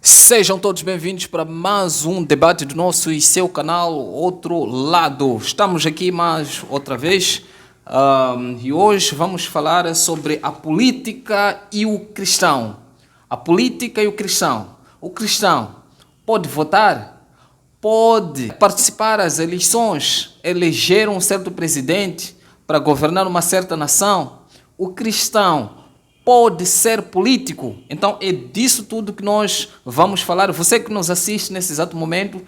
Sejam todos bem-vindos para mais um debate do nosso e seu canal Outro Lado. Estamos aqui mais outra vez e hoje vamos falar sobre a política e o cristão. A política e o cristão. O cristão pode votar, pode participar das eleições, eleger um certo presidente para governar uma certa nação. O cristão pode ser político. Então é disso tudo que nós vamos falar. Você que nos assiste nesse exato momento,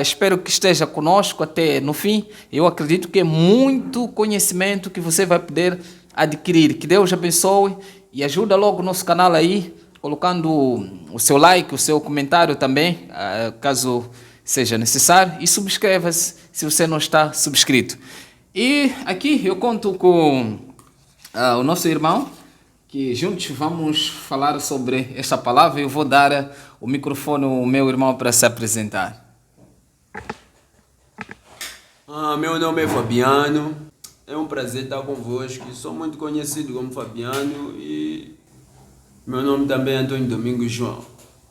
espero que esteja conosco até no fim. Eu acredito que é muito conhecimento que você vai poder adquirir. Que Deus abençoe e ajuda logo o nosso canal aí, colocando o seu like, o seu comentário também, caso seja necessário. E subscreva-se se você não está subscrito. E aqui eu conto com o nosso irmão, que juntos vamos falar sobre esta palavra. Eu vou dar o microfone ao meu irmão para se apresentar. Meu nome é Fabiano, é um prazer estar convosco. Sou muito conhecido como Fabiano e meu nome também é Antônio Domingos João.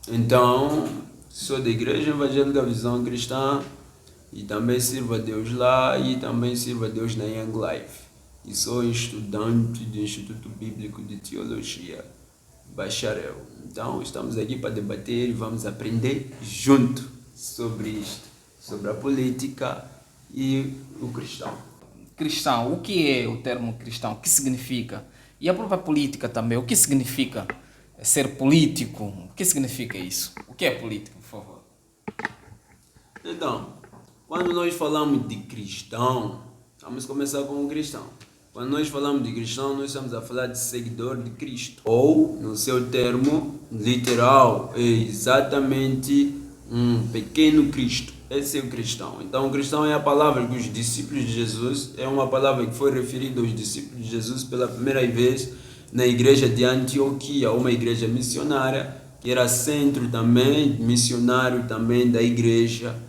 Então, sou da Igreja Evangélica Visão Cristã e também sirvo a Deus lá e também sirvo a Deus na Young Life. E sou estudante do Instituto Bíblico de Teologia, bacharel. Então, estamos aqui para debater e vamos aprender junto sobre isto, sobre a política e o cristão. Cristão, o que é o termo cristão? O que significa? E a própria política também, o que significa ser político? O que significa isso? O que é política, por favor? Então, quando nós falamos de cristão, vamos começar com o cristão. Quando nós falamos de cristão, nós estamos a falar de seguidor de Cristo. Ou, no seu termo literal, é exatamente um pequeno Cristo. Esse é o cristão. Então, o cristão é a palavra que os discípulos de Jesus, é uma palavra que foi referida aos discípulos de Jesus pela primeira vez na igreja de Antioquia, uma igreja missionária, que era centro também, missionário também da igreja,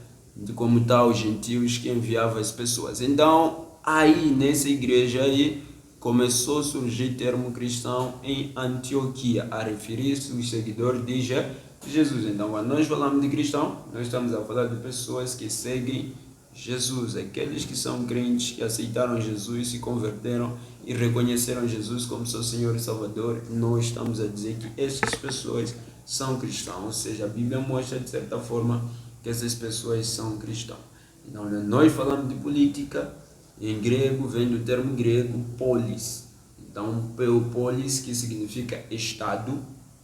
como tal, os gentios que enviavam as pessoas. Então, aí nessa igreja aí começou a surgir o termo cristão em Antioquia, a referir-se aos seguidores de Jesus. Então, quando nós falamos de cristão, nós estamos a falar de pessoas que seguem Jesus, aqueles que são crentes, que aceitaram Jesus, se converteram e reconheceram Jesus como seu Senhor e Salvador. Nós estamos a dizer que essas pessoas são cristãos, ou seja, a Bíblia mostra de certa forma que essas pessoas são cristãos. Então, nós falamos de política. Em grego, vem do termo grego polis. Então, polis, que significa estado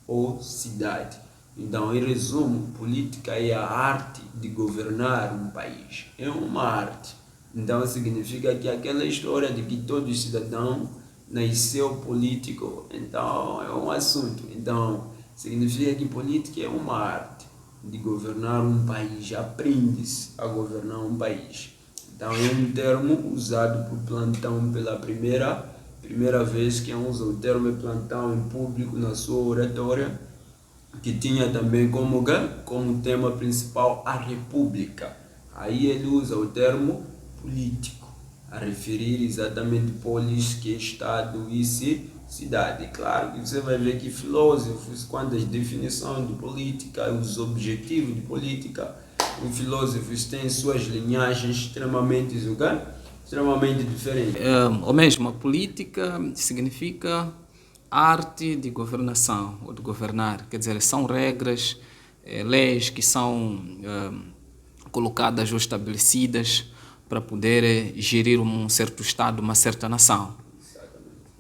ou cidade. Então, em resumo, política é a arte de governar um país. É uma arte. Então, significa que aquela história de que todo cidadão nasceu político, então, é um assunto. Então, significa que política é uma arte de governar um país. Aprende-se a governar um país. Então, é um termo usado por Platão pela primeira vez que usa o termo Platão em público na sua oratória, que tinha também como tema principal a república. Aí ele usa o termo político, a referir exatamente polis, que é estado e cidade. Claro que você vai ver que filósofos, quando as definições de política, os objetivos de política, os filósofos têm suas linhagens extremamente diferentes. Ou mesmo, a política significa arte de governação, ou de governar. Quer dizer, são regras, leis que são colocadas ou estabelecidas para poder gerir um certo estado, uma certa nação.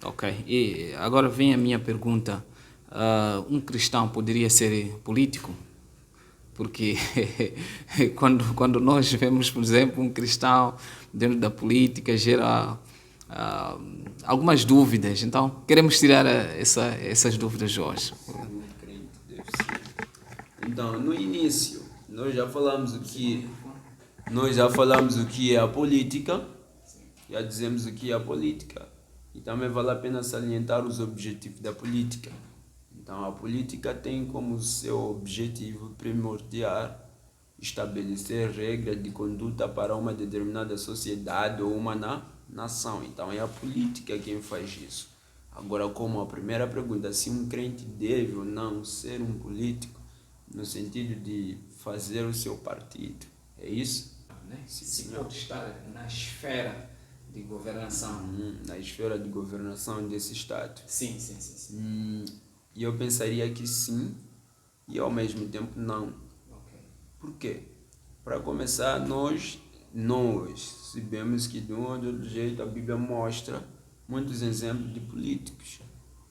Ok. E agora vem a minha pergunta. Um cristão poderia ser político? Porque quando nós vemos, por exemplo, um cristão dentro da política, gera algumas dúvidas. Então, queremos tirar essas dúvidas hoje. Então, no início, nós já falamos o que é a política, já dizemos o que é a política, e também vale a pena salientar os objetivos da política. Então, a política tem como seu objetivo primordial estabelecer regras de conduta para uma determinada sociedade ou uma nação. Então, é a política quem faz isso. Agora, como a primeira pergunta, se um crente deve ou não ser um político, no sentido de fazer o seu partido. É isso? Né? Sim, Se senhor. pode estar na esfera de governação. Na esfera de governação desse Estado. Sim, sim, sim, sim. E eu pensaria que sim, e ao mesmo tempo não. Ok. Por quê? Para começar, nós sabemos que de um ou de outro jeito a Bíblia mostra muitos exemplos de políticos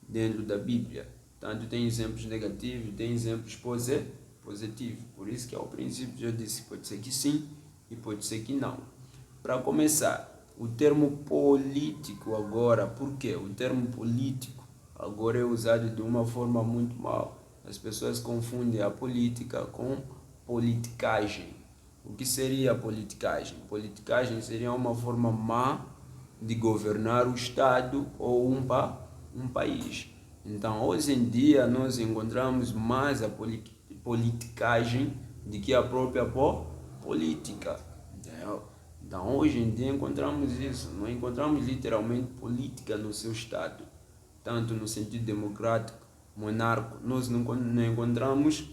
dentro da Bíblia. Tanto tem exemplos negativos, tem exemplos positivos. Por isso que ao princípio eu disse, pode ser que sim e pode ser que não. Para começar, o termo político agora, por quê? O termo político agora é usado de uma forma muito mal. As pessoas confundem a política com politicagem. O que seria a politicagem? Politicagem seria uma forma má de governar o Estado ou um país. Então, hoje em dia, nós encontramos mais a politicagem do que a própria política. Entendeu? Então, hoje em dia, encontramos isso. Não encontramos literalmente política no seu Estado, tanto no sentido democrático, monárquico. Nós não encontramos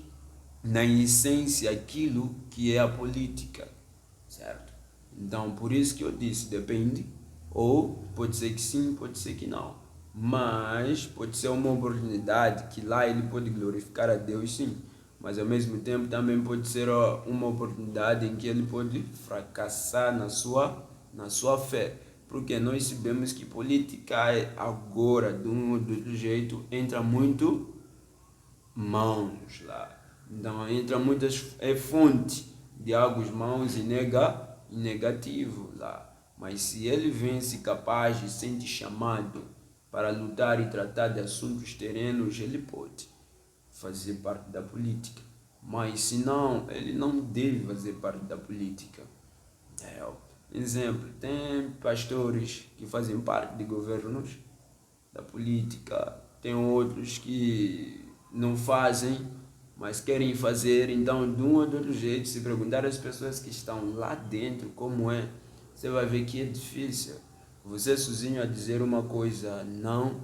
na essência aquilo que é a política, certo? Então, por isso que eu disse, depende, ou pode ser que sim, pode ser que não, mas pode ser uma oportunidade que lá ele pode glorificar a Deus, sim, mas ao mesmo tempo também pode ser uma oportunidade em que ele pode fracassar na sua fé, porque nós sabemos que política agora, de um ou de outro jeito, entra muito mãos lá. Então entra muitas fonte de algo maus e negativo lá. Mas se ele vence capaz e sente chamado para lutar e tratar de assuntos terrenos, ele pode fazer parte da política. Mas se não, ele não deve fazer parte da política. Exemplo, tem pastores que fazem parte de governos da política, tem outros que não fazem, mas querem fazer. Então, de um ou de outro jeito, se perguntar às pessoas que estão lá dentro como é, você vai ver que é difícil. Você sozinho a dizer uma coisa não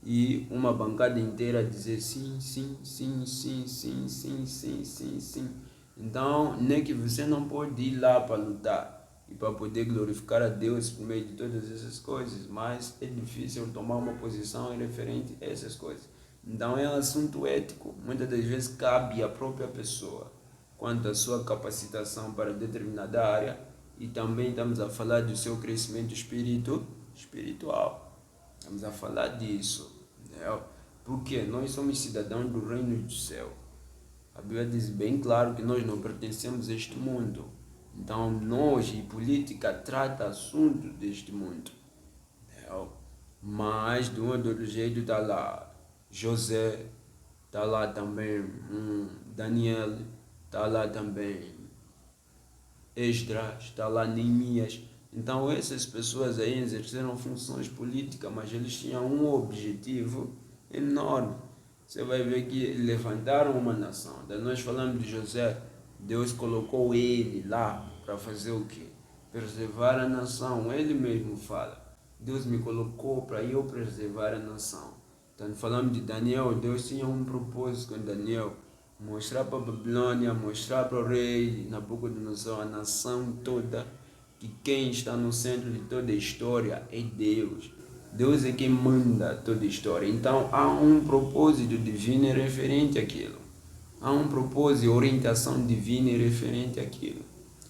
e uma bancada inteira a dizer sim, sim, sim, sim, sim, sim, sim, sim, sim. Então, nem que você não pode ir lá para lutar e para poder glorificar a Deus por meio de todas essas coisas, mas é difícil tomar uma posição referente a essas coisas. Então é um assunto ético, muitas das vezes cabe à própria pessoa quanto à sua capacitação para determinada área, e também estamos a falar do seu crescimento espiritual. Estamos a falar disso, entendeu? Porque nós somos cidadãos do reino do céu. A Bíblia diz bem claro que nós não pertencemos a este mundo. Então, nós e política trata assuntos deste mundo. Entendeu? Mas, de um ou de outro jeito, está lá José, está lá também Daniel, está lá também Esdras, está lá Neemias. Então, essas pessoas aí exerceram funções políticas, mas eles tinham um objetivo enorme. Você vai ver que levantaram uma nação. Daí nós falamos de José, Deus colocou ele lá para fazer o quê? Preservar a nação. Ele mesmo fala, Deus me colocou para eu preservar a nação. Então falamos de Daniel, Deus tinha um propósito com Daniel, mostrar para a Babilônia, mostrar para o rei Nabucodonosor, a nação toda, que quem está no centro de toda a história é Deus. Deus é quem manda toda a história. Então há um propósito divino referente àquilo. Há um propósito, orientação divina referente àquilo.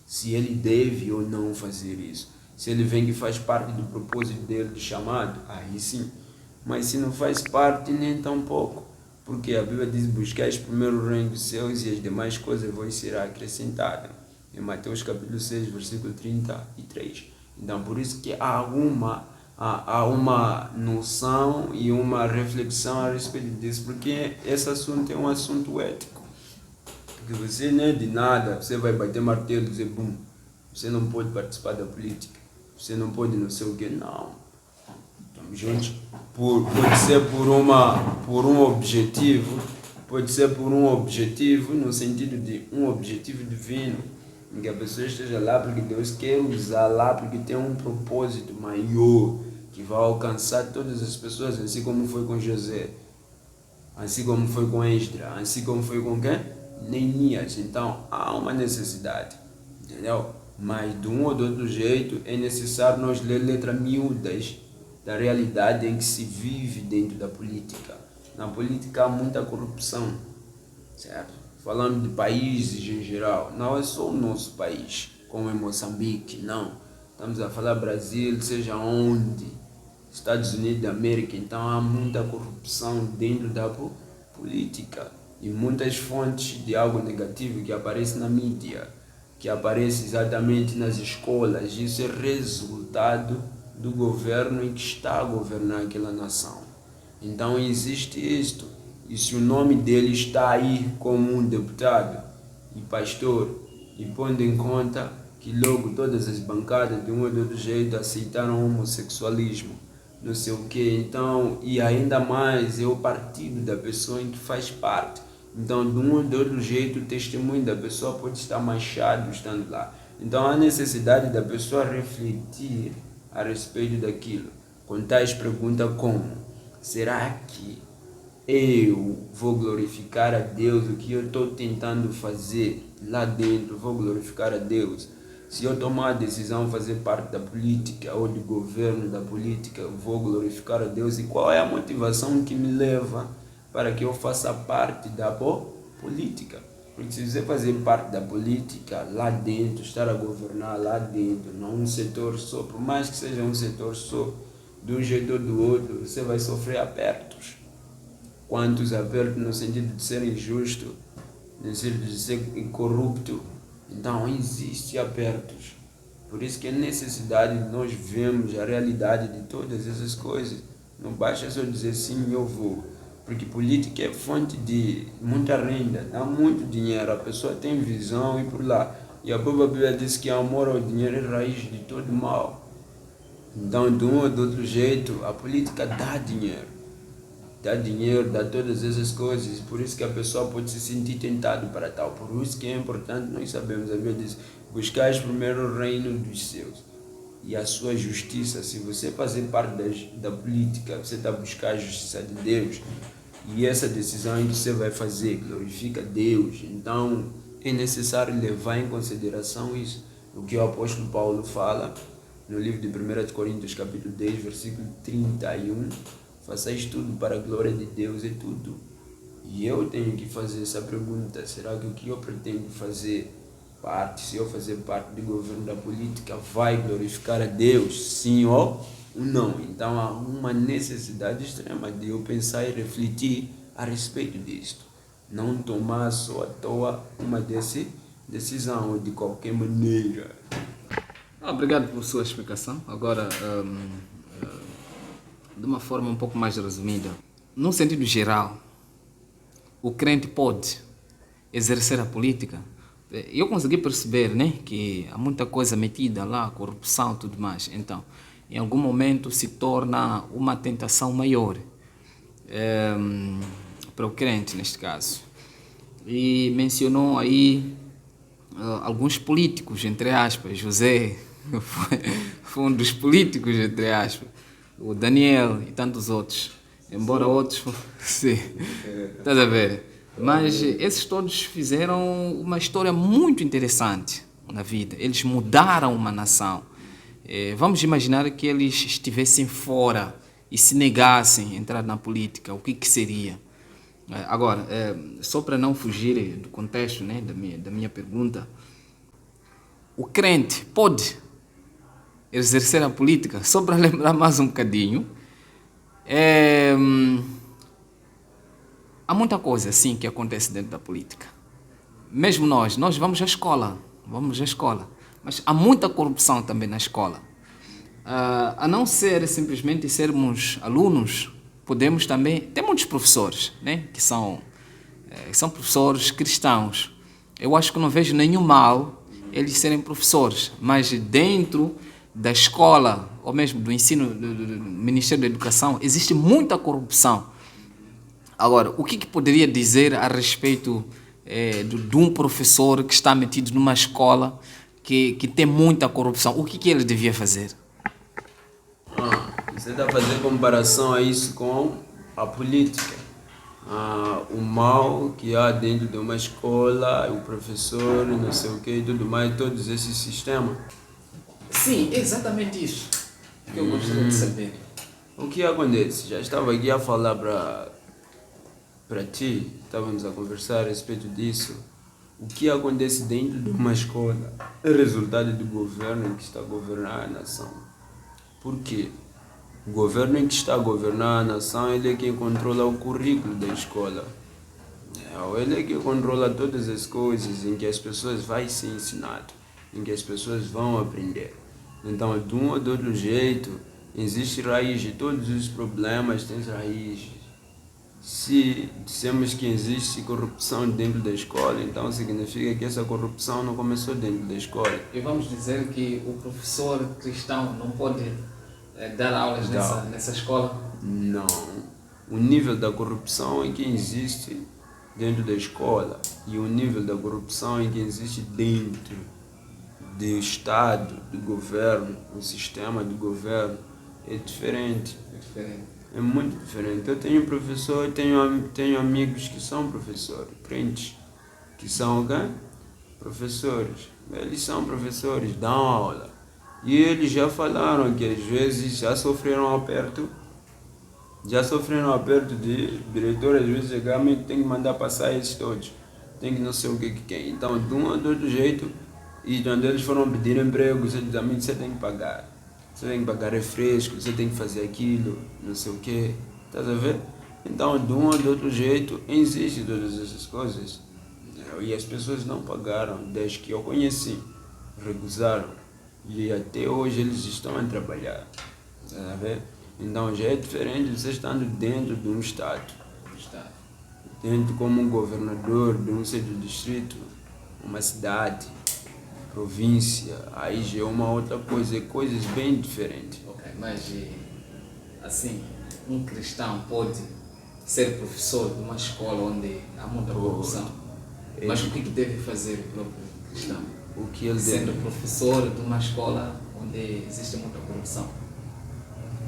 Se ele deve ou não fazer isso. Se ele vem que faz parte do propósito dele de chamado, aí sim. Mas se não faz parte, nem tão pouco. Porque a Bíblia diz, buscais primeiro o reino dos céus e as demais coisas vos serão acrescentadas. Em Mateus capítulo 6, versículo 33. Então por isso que há uma noção e uma reflexão a respeito disso, porque esse assunto é um assunto ético. Porque você não é de nada, você vai bater martelo e dizer, bum, você não pode participar da política, você não pode não sei o que, não. Estamos juntos. Pode ser por um objetivo, pode ser por um objetivo, no sentido de um objetivo divino, em que a pessoa esteja lá porque Deus quer usar lá, porque tem um propósito maior, que vai alcançar todas as pessoas, assim como foi com José, assim como foi com Esdras, assim como foi com quem? nem minhas. Então há uma necessidade, entendeu? Mas de um ou de outro jeito é necessário nós ler letras miúdas da realidade em que se vive dentro da política. Na política há muita corrupção, certo? Falando de países em geral, não é só o nosso país, como em Moçambique, não. Estamos a falar Brasil, seja onde, Estados Unidos da América, então há muita corrupção dentro da política e muitas fontes de algo negativo que aparece na mídia, que aparece exatamente nas escolas. Isso é resultado do governo em que está a governar aquela nação. Então existe isto, e se o nome dele está aí como um deputado e pastor, e pondo em conta que logo todas as bancadas de um ou de outro jeito aceitaram o homossexualismo, não sei o que, então, e ainda mais é o partido da pessoa em que faz parte. Então, de um ou de outro jeito, o testemunho da pessoa pode estar manchado estando lá. Então, há necessidade da pessoa refletir a respeito daquilo. Com tais perguntas como: será que eu vou glorificar a Deus? O que eu estou tentando fazer lá dentro, vou glorificar a Deus? Se eu tomar a decisão de fazer parte da política ou do governo da política, vou glorificar a Deus? E qual é a motivação que me leva para que eu faça parte da política? Porque se você fazer parte da política lá dentro, estar a governar lá dentro, não um setor só, por mais que seja um setor só, de um jeito ou do outro, você vai sofrer apertos. Quantos apertos no sentido de ser injusto, no sentido de ser corrupto. Então existe apertos. Por isso que é necessidade de nós vermos a realidade de todas essas coisas. Não basta só dizer sim, eu vou. Porque política é fonte de muita renda, dá muito dinheiro, a pessoa tem visão e por lá. E a própria Bíblia diz que amor ao dinheiro é raiz de todo mal. Então, de um ou de outro jeito, a política dá dinheiro. Dá dinheiro, dá todas essas coisas. Por isso que a pessoa pode se sentir tentado para tal. Por isso que é importante nós sabemos. A Bíblia diz: buscais primeiro o reino dos céus e a sua justiça. Se você fazer parte da política, você está buscando a justiça de Deus. E essa decisão que você vai fazer glorifica Deus. Então é necessário levar em consideração isso. O que o apóstolo Paulo fala no livro de 1 Coríntios capítulo 10, versículo 31. Façais tudo para a glória de Deus, é tudo. E eu tenho que fazer essa pergunta: será que o que eu pretendo fazer parte, se eu fazer parte do governo da política, vai glorificar a Deus, sim ou não? Então há uma necessidade extrema de eu pensar e refletir a respeito disto. Não tomar só à toa uma decisão de qualquer maneira. Obrigado por sua explicação. Agora, de uma forma um pouco mais resumida, num sentido geral, o crente pode exercer a política. Eu consegui perceber, né, que há muita coisa metida lá, corrupção e tudo mais. Então, em algum momento se torna uma tentação maior para o crente, neste caso. E mencionou aí alguns políticos, entre aspas. José foi um dos políticos, entre aspas. O Daniel e tantos outros. Embora outros... Sim, estás a ver? Mas esses todos fizeram uma história muito interessante na vida. Eles mudaram uma nação. Vamos imaginar que eles estivessem fora e se negassem a entrar na política. O que seria? Agora, só para não fugir do contexto, né, da minha pergunta, o crente pode exercer a política? Só para lembrar mais um bocadinho, há muita coisa assim que acontece dentro da política. Mesmo nós vamos à escola, mas há muita corrupção também na escola. A não ser simplesmente sermos alunos, podemos também... Tem muitos professores, né, que são professores cristãos. Eu acho que não vejo nenhum mal eles serem professores, mas dentro da escola, ou mesmo do ensino, do Ministério da Educação, existe muita corrupção. Agora, o que poderia dizer a respeito de um professor que está metido numa escola que tem muita corrupção? O que ele devia fazer? Você está fazendo comparação a isso com a política. o mal que há dentro de uma escola, o professor, não sei o que e tudo mais, todos esses sistemas. Sim, exatamente isso que eu gostaria de saber. O que acontece? Já estava aqui a falar para ti, estávamos a conversar a respeito disso. O que acontece dentro de uma escola é resultado do governo que está a governar a nação. Por quê? O governo que está a governar a nação, ele é quem controla o currículo da escola. Ele é que controla todas as coisas em que as pessoas vão ser ensinadas, em que as pessoas vão aprender. Então, de um ou de outro jeito, existe raiz de todos os problemas, tem raízes. Se dissemos que existe corrupção dentro da escola, então significa que essa corrupção não começou dentro da escola. E vamos dizer que o professor cristão não pode dar aulas nessa escola? Não. O nível da corrupção é que existe dentro da escola e o nível da corrupção é que existe dentro do Estado, do governo, o sistema do governo é diferente. É diferente. É muito diferente. Eu tenho professor, tenho amigos que são professores, crentes, que são professores. Eles são professores, dão aula. E eles já falaram que às vezes já sofreram aperto de diretor, às vezes realmente tem que mandar passar esses todos. Tem que não sei o que quer. Então, de um ou de outro jeito, e quando eles foram pedir emprego, você tem que pagar. Você tem que pagar refresco, você tem que fazer aquilo, não sei o que, estás a ver? Então, de um ou de outro jeito, existem todas essas coisas. E as pessoas não pagaram, desde que eu conheci, recusaram. E até hoje eles estão a trabalhar, estás a ver? Então, já é diferente de você estando dentro de um estado. Dentro como um governador de um certo distrito, uma cidade, província, aí já é uma outra coisa, é coisas bem diferentes. Ok, mas assim, um cristão pode ser professor de uma escola onde há muita corrupção. Mas o que deve fazer o próprio cristão? O que ele Sendo deve? professor de uma escola onde existe muita corrupção.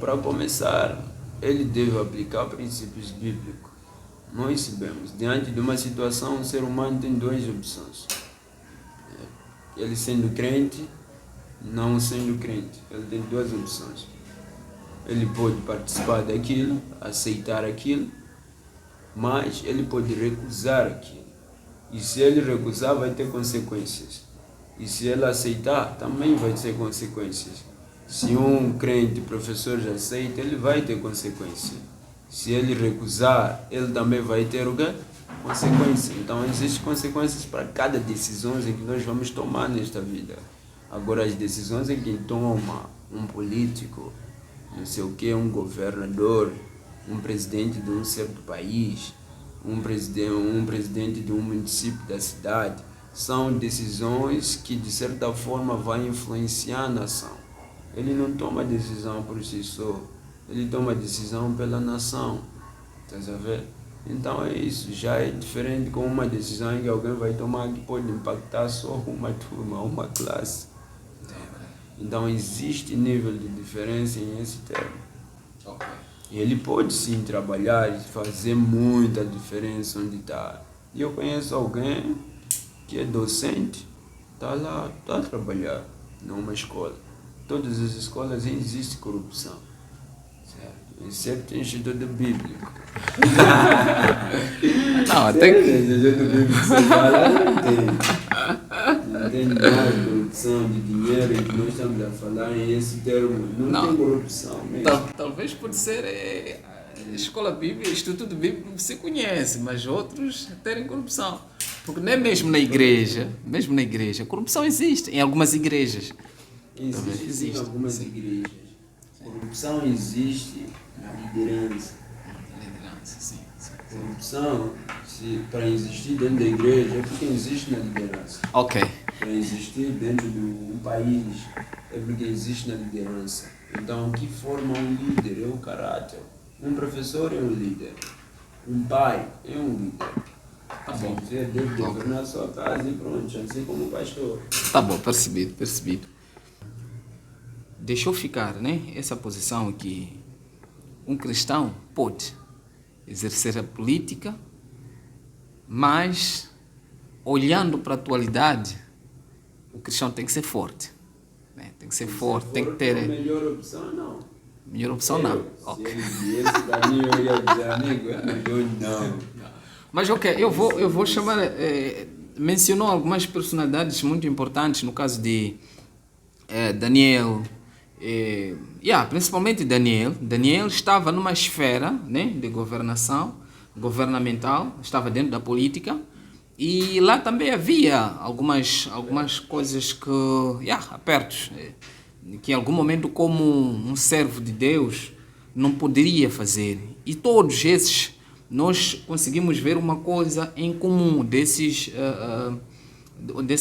Para começar, ele deve aplicar princípios bíblicos. Nós sabemos, diante de uma situação, o ser humano tem duas opções. Ele sendo crente, não sendo crente. Ele tem duas opções. Ele pode participar daquilo, aceitar aquilo, mas ele pode recusar aquilo. E se ele recusar, vai ter consequências. E se ele aceitar, também vai ter consequências. Se um crente, professor, já aceita, ele vai ter consequências. Se ele recusar, ele também vai ter o quê? Consequências. Então, existem consequências para cada decisão em que nós vamos tomar nesta vida. Agora, as decisões em que toma um político, não sei o que, um governador, um presidente de um certo país, um presidente de um município da cidade, são decisões que, de certa forma, vão influenciar a nação. Ele não toma decisão por si só, ele toma decisão pela nação. Estás a ver? Então é isso, já é diferente com uma decisão que alguém vai tomar que pode impactar só uma turma, uma classe. Então existe nível de diferença em esse termo. Ok. Ele pode sim trabalhar e fazer muita diferença onde está. E eu conheço alguém que é docente, está lá, está a trabalhar numa escola. Todas as escolas existe corrupção, certo? Exceto o Instituto Bíblico. Não, até que... O Instituto Bíblico você fala, não tem mais corrupção de dinheiro, e nós estamos a falar em esse termo, não tem corrupção mesmo. Talvez pode ser escola bíblica, instituto bíblico você conhece, mas outros terem corrupção. Porque nem mesmo na igreja, corrupção existe em algumas igrejas. Existe em algumas igrejas. Corrupção existe na liderança. Sim. Corrupção, para existir dentro da igreja, é porque existe na liderança. Ok. Para existir dentro de um país, é porque existe na liderança. Então, o que forma um líder é o caráter. Um professor é um líder. Um pai é um líder. Tá bom. Você deve governar a sua casa e pronto, assim como o pastor. Tá bom, percebido. Deixou ficar, né? Essa posição que um cristão pode exercer a política, mas olhando para a atualidade, o cristão tem que ser forte. Né? Tem que ser forte, tem que ter. A melhor opção não. Melhor opção não. Se Ok. ele viesse para mim, eu ia dizer, amigo, é melhor não. Mas ok, eu vou chamar. Mencionou algumas personalidades muito importantes, no caso de Daniel. Principalmente Daniel. Daniel estava numa esfera, né, de governação governamental, estava dentro da política. E lá também havia algumas coisas que, apertos, que em algum momento, como um servo de Deus, não poderia fazer. E todos esses, nós conseguimos ver uma coisa em comum desses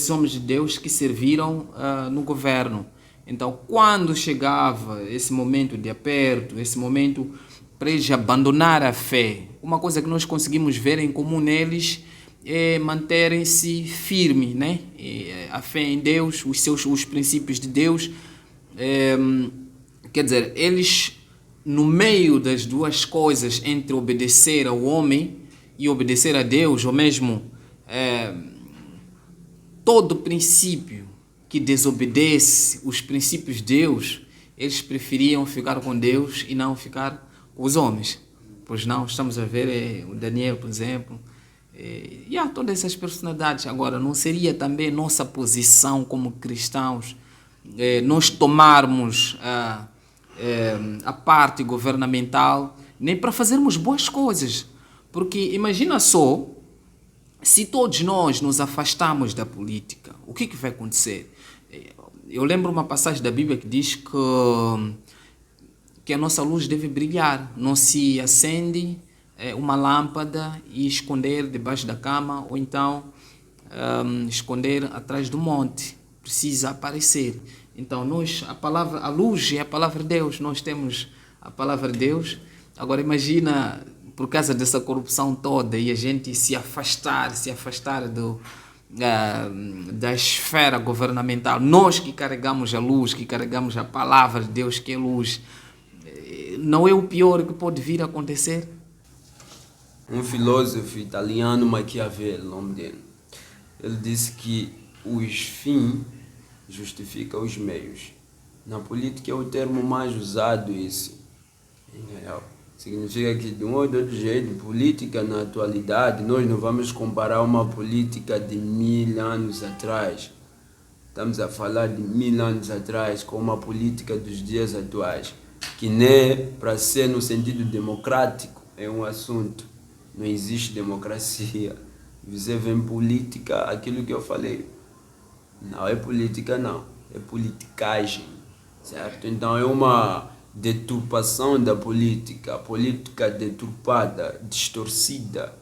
homens de Deus que serviram no governo. Então, quando chegava esse momento de aperto, esse momento para eles abandonar a fé, uma coisa que nós conseguimos ver em comum neles é manterem-se firmes, né? A fé em Deus, os princípios de Deus. Quer dizer, eles, no meio das duas coisas, entre obedecer ao homem e obedecer a Deus, ou mesmo todo princípio que desobedece os princípios de Deus, eles preferiam ficar com Deus e não ficar com os homens. Pois não, estamos a ver o Daniel, por exemplo, todas essas personalidades. Agora, não seria também nossa posição como cristãos nós tomarmos a parte governamental nem para fazermos boas coisas? Porque imagina só, se todos nós nos afastarmos da política, o que vai acontecer? Eu lembro uma passagem da Bíblia que diz que a nossa luz deve brilhar, não se acende uma lâmpada e esconder debaixo da cama, ou então esconder atrás do monte. Precisa aparecer. Então, a luz é a palavra de Deus, nós temos a palavra de Deus. Agora imagina, por causa dessa corrupção toda, e a gente se afastar da esfera governamental, nós que carregamos a luz, que carregamos a palavra de Deus, que é luz, não é o pior que pode vir a acontecer? Um filósofo italiano, Maquiavel, o nome dele, ele disse que os fins justificam os meios. Na política é o termo mais usado esse. Significa que, de um ou de outro jeito, política na atualidade, nós não vamos comparar uma política de 1000 anos atrás. Estamos a falar de 1000 anos atrás com uma política dos dias atuais, que nem para ser no sentido democrático é um assunto. Não existe democracia. Você vê em política aquilo que eu falei. Não é política, não. É politicagem, certo? Então é uma deturpação da política. A política deturpada, distorcida.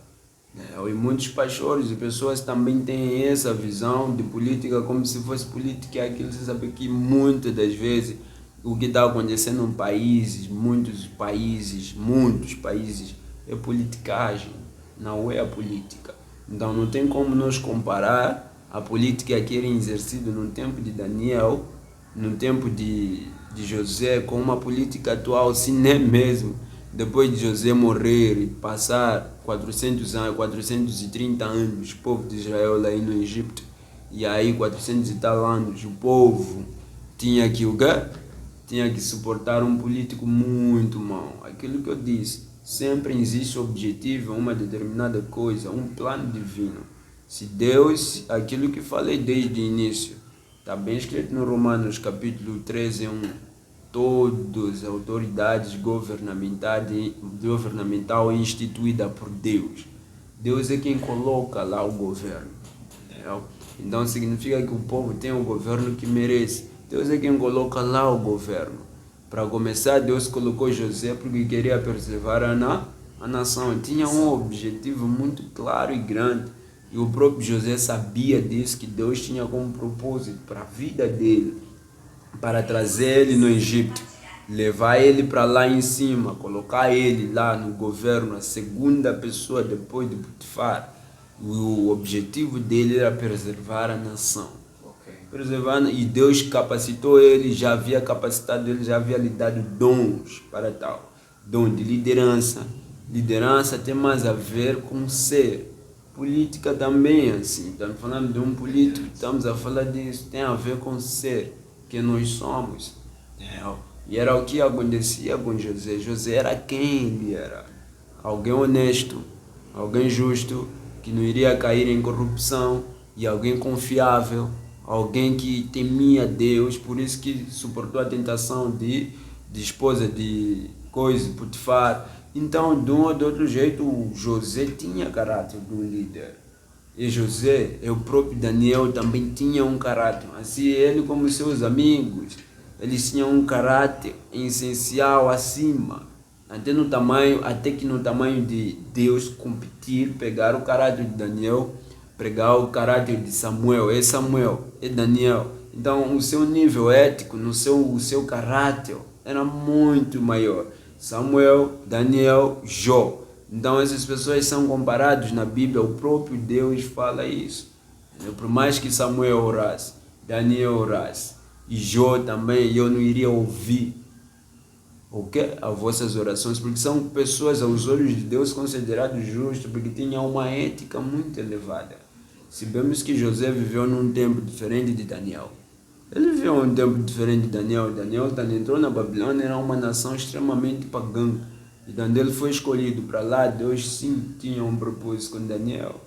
E muitos pastores e pessoas também têm essa visão de política como se fosse política. Aquilo você sabe que muitas das vezes o que está acontecendo em países, muitos países, é politicagem, não é a política. Então não tem como nós comparar a política que era exercida no tempo de Daniel, no tempo de José, com uma política atual, se nem mesmo depois de José morrer e passar 430 anos, o povo de Israel lá no Egito, e aí 400 e tal anos, o povo tinha que suportar um político muito mau. Aquilo que eu disse, sempre existe objetivo, uma determinada coisa, um plano divino. Se Deus, aquilo que falei desde o início, está bem escrito no Romanos capítulo 13, 1, todas as autoridades governamental é instituída por Deus. Deus é quem coloca lá o governo. Entendeu? Então significa que o povo tem o governo que merece. Deus é quem coloca lá o governo. Para começar, Deus colocou José porque queria preservar a nação. Tinha um objetivo muito claro e grande. E o próprio José sabia disso, que Deus tinha como propósito para a vida dele, para trazer ele no Egito, levar ele para lá em cima, colocar ele lá no governo, a segunda pessoa depois de Potifar. O objetivo dele era preservar a nação. E Deus capacitou ele, já havia capacitado ele, já havia lhe dado dons para tal. Dom de liderança, Liderança tem mais a ver com ser. Política também, assim. Estamos falando de um político, estamos a falar disso. Tem a ver com ser, que nós somos. Entendeu? E era o que acontecia com José. José era quem ele era. Alguém honesto, alguém justo, que não iria cair em corrupção, e alguém confiável, alguém que temia Deus, por isso que suportou a tentação de esposa de coisa, Potifar. Então, de um ou de outro jeito, o José tinha caráter de um líder. E José, e o próprio Daniel também tinha um caráter. Assim, ele como seus amigos, eles tinham um caráter essencial acima. Até que no tamanho de Deus competir, pegar o caráter de Daniel, pegar o caráter de Samuel, é Daniel. Então, o seu nível ético, o seu caráter era muito maior. Samuel, Daniel, Jó. Então essas pessoas são comparados na Bíblia, o próprio Deus fala isso. Por mais que Samuel orasse, Daniel orasse, e Jó também, eu não iria ouvir as vossas orações, porque são pessoas aos olhos de Deus considerados justos, porque tinham uma ética muito elevada. Sabemos que José viveu num tempo diferente de Daniel. Ele viveu um tempo diferente de Daniel. Daniel, quando entrou na Babilônia, era uma nação extremamente pagã. E quando ele foi escolhido para lá, Deus sim tinha um propósito com Daniel,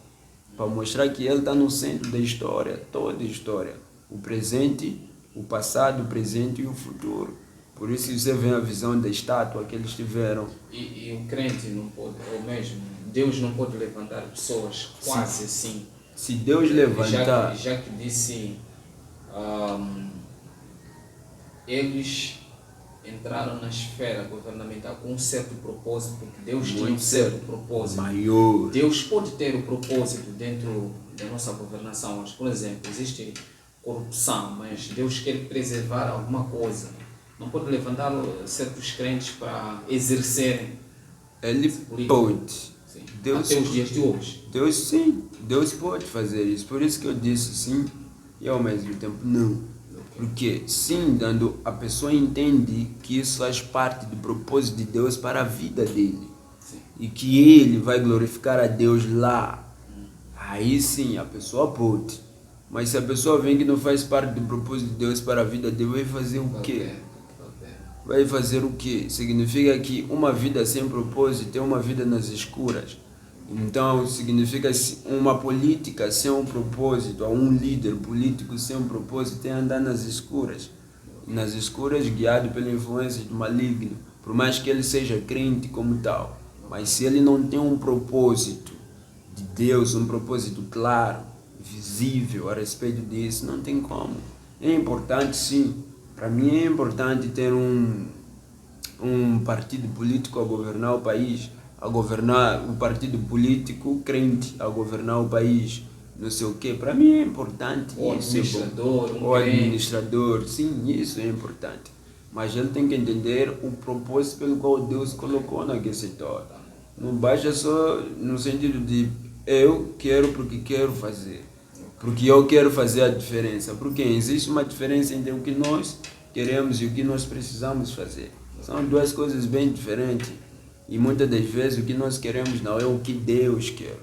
para mostrar que ele está no centro da história, toda a história. O presente, o passado, o presente e o futuro. Por isso você vê a visão da estátua que eles tiveram. E o crente não pode, ou mesmo, Deus não pode levantar pessoas quase assim. Se Deus levantar... Já que disse, eles entraram na esfera governamental com um certo propósito, porque Deus tinha um certo propósito. Maior. Deus pode ter o propósito dentro da nossa governação, mas, por exemplo, existe corrupção, mas Deus quer preservar alguma coisa. Não pode levantar certos crentes para exercerem. Ele pode. Sim. Deus, até os dias de hoje. Deus sim, Deus pode fazer isso. Por isso que eu disse sim e ao mesmo tempo não. Porque sim, quando a pessoa entende que isso faz parte do propósito de Deus para a vida dele, sim, e que ele vai glorificar a Deus lá, aí sim a pessoa pode. Mas se a pessoa vê que não faz parte do propósito de Deus para a vida dele, vai fazer o quê? Vai fazer o quê? Significa que uma vida sem propósito é uma vida nas escuras. Então significa uma política sem um propósito, um líder político sem um propósito é andar nas escuras. Nas escuras guiado pela influência do maligno, por mais que ele seja crente como tal. Mas se ele não tem um propósito de Deus, um propósito claro, visível a respeito disso, não tem como. É importante sim, para mim é importante ter um partido político a governar o país, a governar o partido político crente, a governar o país, não sei o que. Para mim é importante o isso. Administrador, o administrador, sim, isso é importante. Mas ele tem que entender o propósito pelo qual Deus colocou naquele setor. Não basta só no sentido de eu quero porque quero fazer. Porque eu quero fazer a diferença. Porque existe uma diferença entre o que nós queremos e o que nós precisamos fazer. São duas coisas bem diferentes. E muitas das vezes o que nós queremos não é o que Deus quer.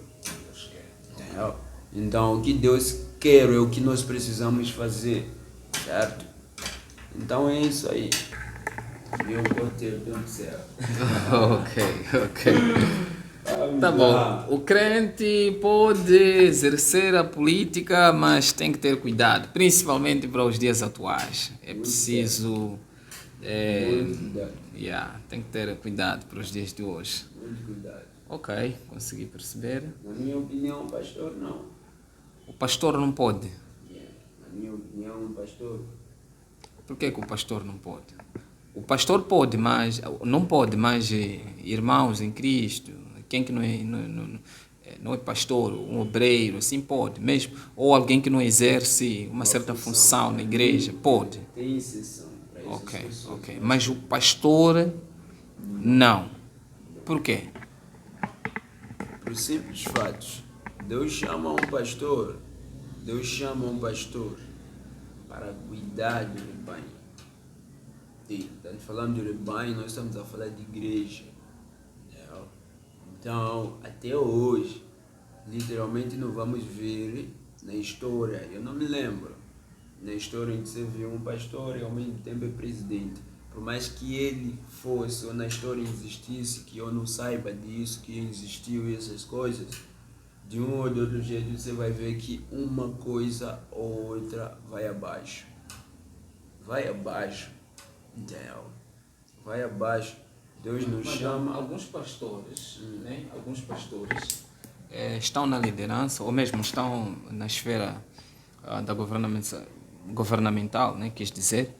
Entendeu? Então o que Deus quer é o que nós precisamos fazer. Certo? Então é isso aí. Eu vou ter o tempo certo. Ok. Tá bom. O crente pode exercer a política, mas tem que ter cuidado, principalmente para os dias atuais. É preciso. Tem que ter cuidado para os dias de hoje. Muito cuidado. Ok, consegui perceber. Na minha opinião, o pastor não. O pastor não pode. Na minha opinião, o pastor. Por que o pastor não pode? O pastor pode, mas não pode, mas irmãos em Cristo, quem que não é pastor, um obreiro, assim pode, mesmo, ou alguém que não exerce uma certa função na igreja, pode. Tem exceção para essas pessoas. Ok. Mas o pastor, não. Por quê? Por simples fatos. Deus chama um pastor para cuidar do rebanho. E, estamos falando de rebanho, nós estamos a falar de igreja. Então, até hoje, literalmente não vamos ver na história, eu não me lembro, na história em que você viu um pastor e ao mesmo tempo é presidente. Por mais que ele fosse, ou na história existisse, que eu não saiba disso, que existiu essas coisas, de um ou de outro jeito você vai ver que uma coisa ou outra vai abaixo. Vai abaixo, entendeu? Vai abaixo. Deus nos Mas chama. alguns pastores, né? Alguns pastores estão na liderança ou mesmo estão na esfera da governamental, né? Quis dizer.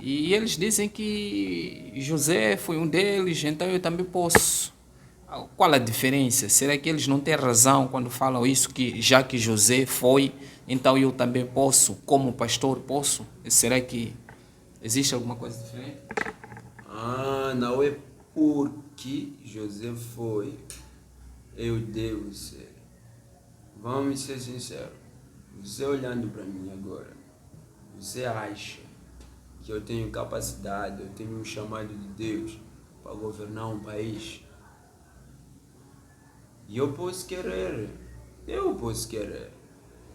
E eles dizem que José foi um deles, então eu também posso. Qual a diferença? Será que eles não têm razão quando falam isso, que já que José foi, então eu também posso, como pastor, posso? Será que existe alguma coisa diferente? Não é porque José foi, eu devo ser. Vamos ser sinceros. Você olhando para mim agora, você acha que eu tenho capacidade, eu tenho um chamado de Deus para governar um país? E eu posso querer,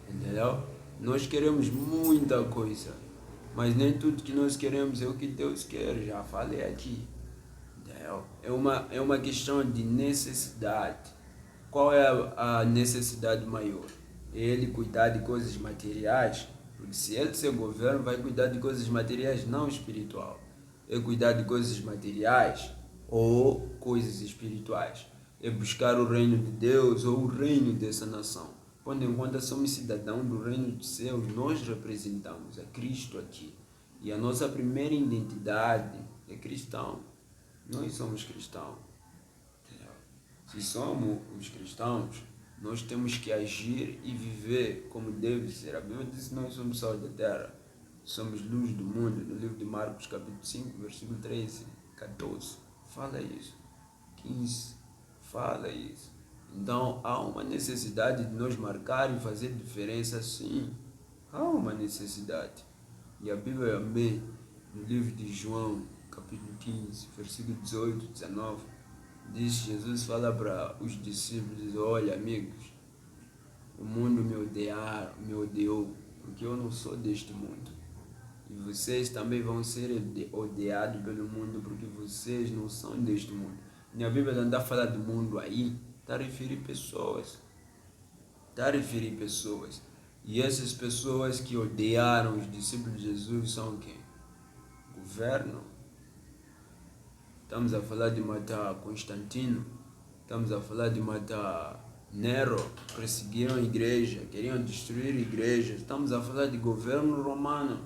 entendeu? Nós queremos muita coisa, mas nem tudo que nós queremos é o que Deus quer, já falei aqui. Entendeu? É uma questão de necessidade. Qual é a necessidade maior? Ele cuidar de coisas materiais, porque se ele ser governo, vai cuidar de coisas materiais, não espiritual. É cuidar de coisas materiais ou coisas espirituais. É buscar o reino de Deus ou o reino dessa nação. Quando em conta somos cidadãos do reino dos céus, nós representamos a Cristo aqui. E a nossa primeira identidade é cristão. Nós somos cristãos. Entendeu? Se somos os cristãos, nós temos que agir e viver como deve ser. A Bíblia diz que nós somos sal da terra, somos luz do mundo. No livro de Marcos, capítulo 5, versículo 13, 14, fala isso. 15, fala isso. Então, há uma necessidade de nos marcar e fazer diferença, sim. Há uma necessidade. E a Bíblia também, no livro de João, capítulo 15, versículo 18, 19, diz, Jesus fala para os discípulos, olha amigos, o mundo me odiou, porque eu não sou deste mundo. E vocês também vão ser odiados pelo mundo, porque vocês não são deste mundo. E a Bíblia não está falando do mundo aí, está a referir pessoas. Está a referir pessoas. E essas pessoas que odiaram os discípulos de Jesus são quem? Governo. Estamos a falar de matar Constantino. Estamos a falar de matar Nero. Perseguiram a igreja, queriam destruir a igreja. Estamos a falar de governo romano.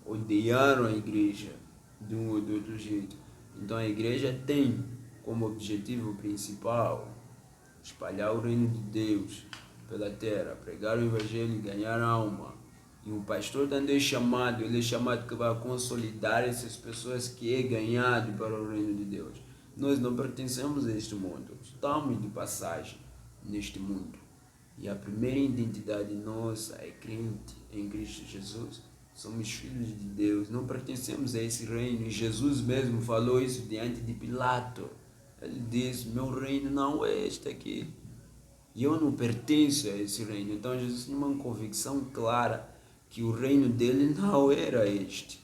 Odiaram a igreja de um ou de outro jeito. Então a igreja tem como objetivo principal espalhar o reino de Deus pela terra, pregar o evangelho e ganhar alma. E o pastor também é chamado, ele é chamado que vai consolidar essas pessoas que é ganhado para o reino de Deus. Nós não pertencemos a este mundo, estamos de passagem neste mundo. E a primeira identidade nossa é crente em Cristo Jesus. Somos filhos de Deus, não pertencemos a esse reino. E Jesus mesmo falou isso diante de Pilato. Ele disse, meu reino não é este aqui. E eu não pertenço a esse reino. Então Jesus tinha uma convicção clara que o reino dele não era este.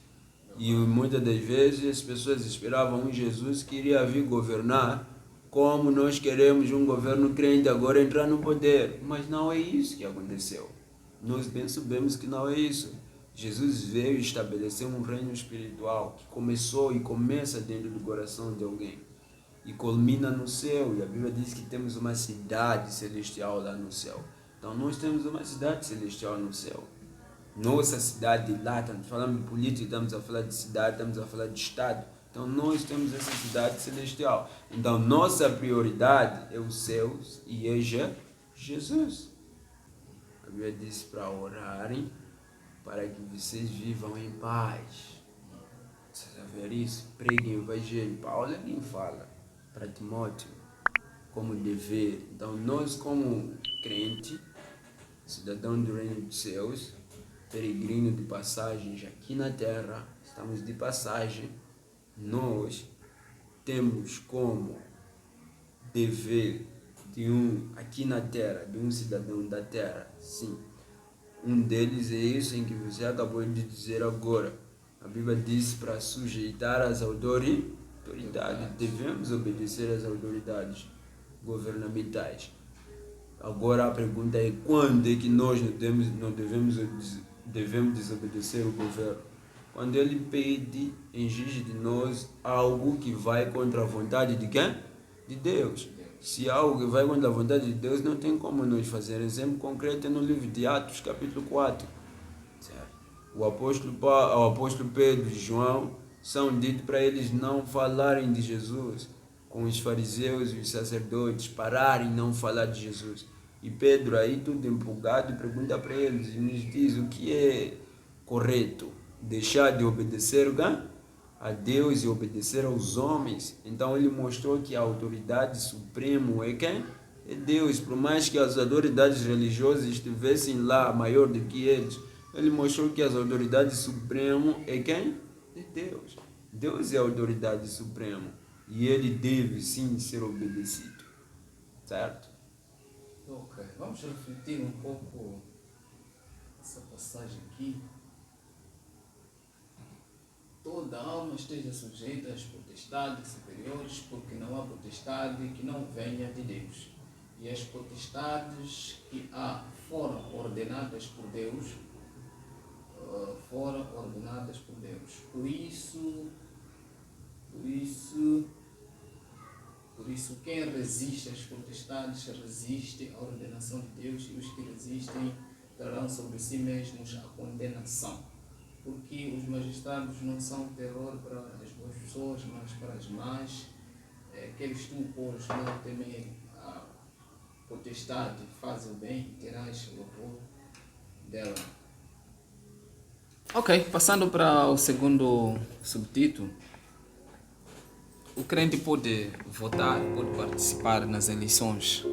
E muitas das vezes as pessoas esperavam um Jesus que iria vir governar como nós queremos um governo crente agora entrar no poder. Mas não é isso que aconteceu. Nós bem sabemos que não é isso. Jesus veio estabelecer um reino espiritual que começou e começa dentro do coração de alguém e culmina no céu. E a Bíblia diz que temos uma cidade celestial lá no céu. Então nós temos uma cidade celestial no céu. Nossa cidade lá, estamos falando de política, estamos a falar de cidade, estamos a falar de estado. Então nós temos essa cidade celestial. Então nossa prioridade é os céus e é Jesus. A Bíblia diz para orarem para que vocês vivam em paz. Vocês vão ver isso? Preguem o evangelho. Paulo nem fala para Timóteo como dever. Então nós como crente, cidadão do reino dos céus, peregrino de passagem aqui na terra, estamos de passagem, nós temos como dever aqui na terra, de um cidadão da terra, sim. Um deles é isso em que você acabou de dizer agora. A Bíblia diz para sujeitar as autoridades. Devemos obedecer às autoridades governamentais. Agora a pergunta é quando é que nós não devemos desobedecer o governo? Quando ele pede, exige de nós algo que vai contra a vontade de quem? De Deus. Se algo que vai contra a vontade de Deus, não tem como nós fazer. Exemplo concreto é no livro de Atos, capítulo 4. Certo? O apóstolo Pedro e João são ditos para eles não falarem de Jesus, com os fariseus e os sacerdotes, pararem não falar de Jesus. E Pedro aí tudo empolgado pergunta para eles e nos diz o que é correto, deixar de obedecer a Deus e obedecer aos homens. Então ele mostrou que a autoridade suprema é quem? É Deus. Por mais que as autoridades religiosas estivessem lá maior do que eles, ele mostrou que as autoridades supremas é quem? É Deus. Deus é a autoridade suprema e ele deve sim ser obedecido. Certo? Ok, vamos refletir um pouco essa passagem aqui. Toda alma esteja sujeita às potestades superiores, porque não há potestade que não venha de Deus. E as potestades que há foram ordenadas por Deus, Por isso quem resiste às potestades resiste à ordenação de Deus, e os que resistem trarão sobre si mesmos a condenação. Porque os magistrados não são terror para as boas pessoas, mas para as más. Queres tu, pois, não temer a potestade, faz o bem, terás o louvor dela. Ok, passando para o segundo subtítulo. O crente pode votar, pode participar nas eleições.